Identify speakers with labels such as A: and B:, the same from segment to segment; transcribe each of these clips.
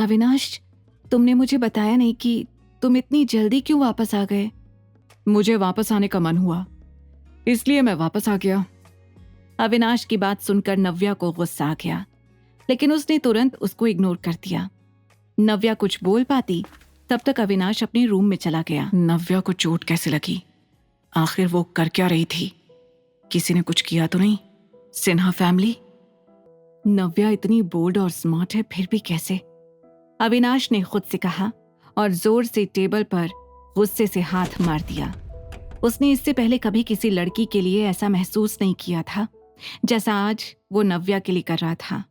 A: अविनाश, तुमने मुझे बताया नहीं कि तुम इतनी जल्दी क्यों वापस आ गए।
B: मुझे वापस आने का मन हुआ, इसलिए मैं वापस आ गया।
A: अविनाश की बात सुनकर नव्या को गुस्सा आ गया, लेकिन उसने तुरंत उसको इग्नोर कर दिया। नव्या कुछ बोल पाती तब तक अविनाश अपने रूम में चला गया।
B: नव्या को चोट कैसे लगी? आखिर वो कर क्या रही थी? किसी ने कुछ किया तो नहीं? सिन्हा फैमिली?
A: नव्या इतनी बोल्ड और स्मार्ट है, फिर भी कैसे? अविनाश ने खुद से कहा और जोर से टेबल पर गुस्से से हाथ मार दिया। उसने इससे पहले कभी किसी लड़की के लिए ऐसा महसूस नहीं किया था जैसा आज वो नव्या के लिए कर रहा था।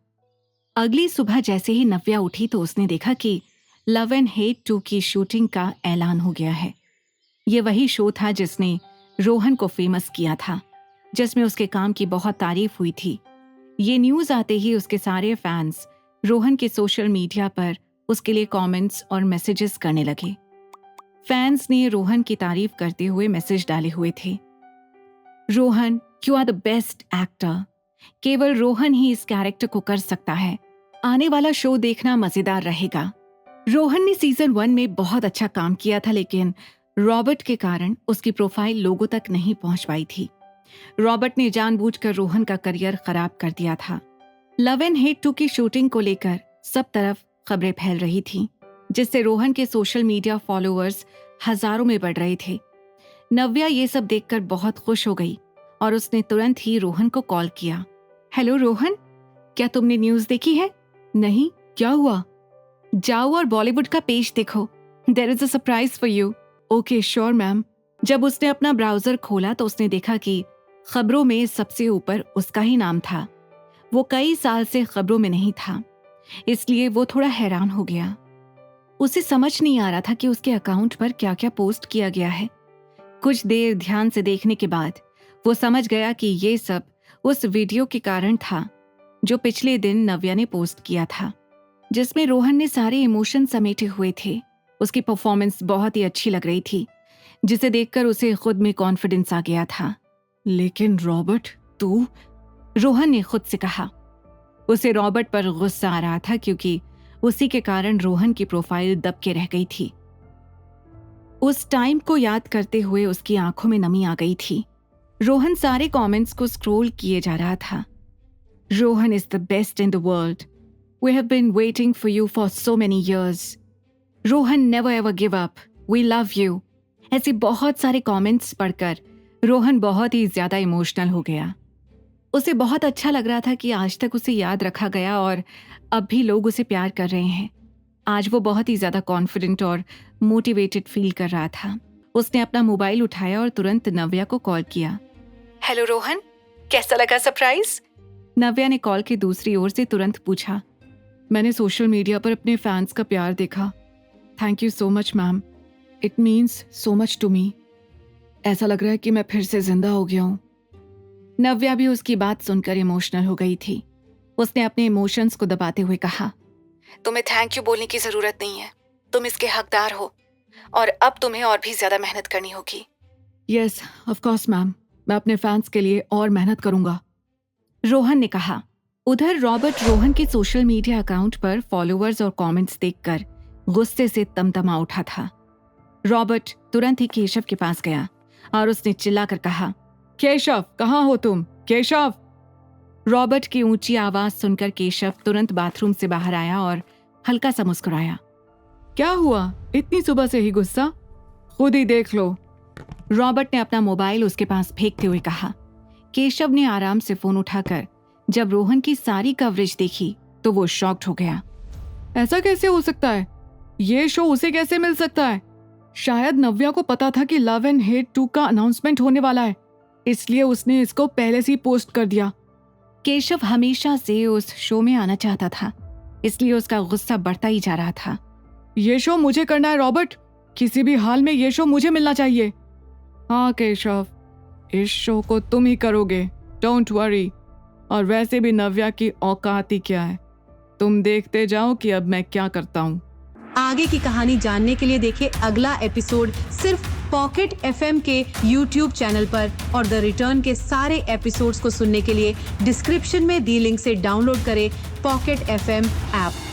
A: अगली सुबह जैसे ही नव्या उठी तो उसने देखा कि लव एंड हेट 2 की शूटिंग का ऐलान हो गया है। ये वही शो था जिसने रोहन को फेमस किया था, जिसमें उसके काम की बहुत तारीफ हुई थी। ये न्यूज़ आते ही उसके सारे फैंस रोहन के सोशल मीडिया पर उसके लिए कमेंट्स और मैसेजेस करने लगे। फैंस ने रोहन की तारीफ करते हुए मैसेज डाले हुए थे। Rohan, you are the best actor. केवल रोहन ही इस कैरेक्टर को कर सकता है। आने वाला शो देखना मजेदार रहेगा। रोहन ने सीजन 1 में बहुत अच्छा काम किया था, लेकिन रॉबर्ट के कारण उसकी प्रोफाइल लोगों तक नहीं पहुंच पाई थी। रॉबर्ट ने जानबूझकर रोहन का करियर खराब कर दिया था। लव एंड हेट 2 की शूटिंग को लेकर सब तरफ खबरें फैल रही थीं, जिससे रोहन के सोशल मीडिया फॉलोअर्स हजारों में बढ़ रहे थे। नव्या ये सब देखकर बहुत खुश हो गई और उसने तुरंत ही रोहन को कॉल किया। हेलो रोहन, क्या तुमने न्यूज़ देखी है?
B: नहीं, क्या हुआ?
A: जाओ और बॉलीवुड का पेज देखो। There is a surprise for you.
B: Okay, sure ma'am.
A: जब उसने अपना ब्राउजर खोला तो उसने देखा कि खबरों में सबसे ऊपर उसका ही नाम था। वो कई साल से खबरों में नहीं था, इसलिए वो थोड़ा हैरान हो गया। उसे समझ नहीं आ रहा था कि उसके अकाउंट पर क्या क्या पोस्ट किया गया है। कुछ देर ध्यान से देखने के बाद वो समझ गया कि ये सब उस वीडियो के कारण था जो पिछले दिन नव्या ने पोस्ट किया था, जिसमें रोहन ने सारे इमोशन समेटे हुए थे। उसकी परफॉर्मेंस बहुत ही अच्छी लग रही थी, जिसे देखकर उसे खुद में कॉन्फिडेंस आ गया था।
B: लेकिन रॉबर्ट, तू?
A: रोहन ने खुद से कहा। उसे रॉबर्ट पर गुस्सा आ रहा था क्योंकि उसी के कारण रोहन की प्रोफाइल दब के रह गई थी। उस टाइम को याद करते हुए उसकी आंखों में नमी आ गई थी। रोहन सारे कमेंट्स को स्क्रॉल किए जा रहा था। Rohan is the best in the world. We have been waiting for you for so many years. Rohan, never ever give up. We love you. ऐसे बहुत सारे कमेंट्स पढ़कर रोहन बहुत ही ज्यादा इमोशनल हो गया। उसे बहुत अच्छा लग रहा था कि आज तक उसे याद रखा गया और अब भी लोग उसे प्यार कर रहे हैं। आज वो बहुत ही ज्यादा कॉन्फिडेंट और मोटिवेटेड फील कर रहा था। उसने अपना मोबाइल उठाया और तुरंत नव्या को कॉल किया। हेलो रोहन, कैसा लगा सरप्राइज? नव्या ने कॉल की दूसरी ओर से तुरंत पूछा।
B: मैंने सोशल मीडिया पर अपने फैंस का प्यार देखा। Thank you so much ma'am. It means so much to me. ऐसा लग रहा है कि मैं फिर से जिंदा हो गया हूँ।
A: नव्या भी उसकी बात सुनकर इमोशनल हो गई थी। उसने अपने इमोशंस को दबाते हुए कहा, तुम्हें थैंक यू बोलने की जरूरत नहीं है। तुम इसके हकदार हो और अब तुम्हें और भी ज्यादा मेहनत करनी होगी।
B: Yes, of course ma'am. मैं अपने फैंस के लिए और मेहनत करूंगा,
A: रोहन ने कहा। उधर रॉबर्ट रोहन के सोशल मीडिया अकाउंट पर फॉलोअर्स और कमेंट्स देखकर गुस्से से तमतमा उठा था। रॉबर्ट तुरंत ही केशव के पास गया और उसने चिल्लाकर कहा,
B: केशव, कहाँ हो तुम? केशव!
A: रॉबर्ट की ऊंची आवाज सुनकर केशव तुरंत बाथरूम से बाहर आया और हल्का सा मुस्कुराया।
B: क्या हुआ? इतनी सुबह से ही गुस्सा? खुद ही देख लो।
A: रॉबर्ट ने अपना मोबाइल उसके पास फेंकते हुए कहा। केशव ने आराम से फोन उठाकर जब रोहन की सारी कवरेज देखी तो वो शॉक्ड हो गया।
B: ऐसा कैसे हो सकता है? ये शो उसे कैसे मिल सकता है? शायद नव्या को पता था कि लव एंड हेट 2 का अनाउंसमेंट होने वाला है, इसलिए उसने इसको पहले से ही पोस्ट कर दिया।
A: केशव हमेशा से उस शो में आना चाहता था, इसलिए उसका गुस्सा बढ़ता ही जा रहा था।
B: ये शो मुझे करना है रॉबर्ट। किसी भी हाल में ये शो मुझे मिलना चाहिए। हाँ केशव, इस शो को तुम ही करोगे, डोंट वरी। और वैसे भी नव्या की औकात ही क्या है, तुम देखते जाओ कि अब मैं क्या करता हूँ।
C: आगे की कहानी जानने के लिए देखिए अगला एपिसोड सिर्फ पॉकेट FM के YouTube चैनल पर और द रिटर्न के सारे एपिसोड्स को सुनने के लिए डिस्क्रिप्शन में दी लिंक से डाउनलोड करें पॉकेट FM ऐप।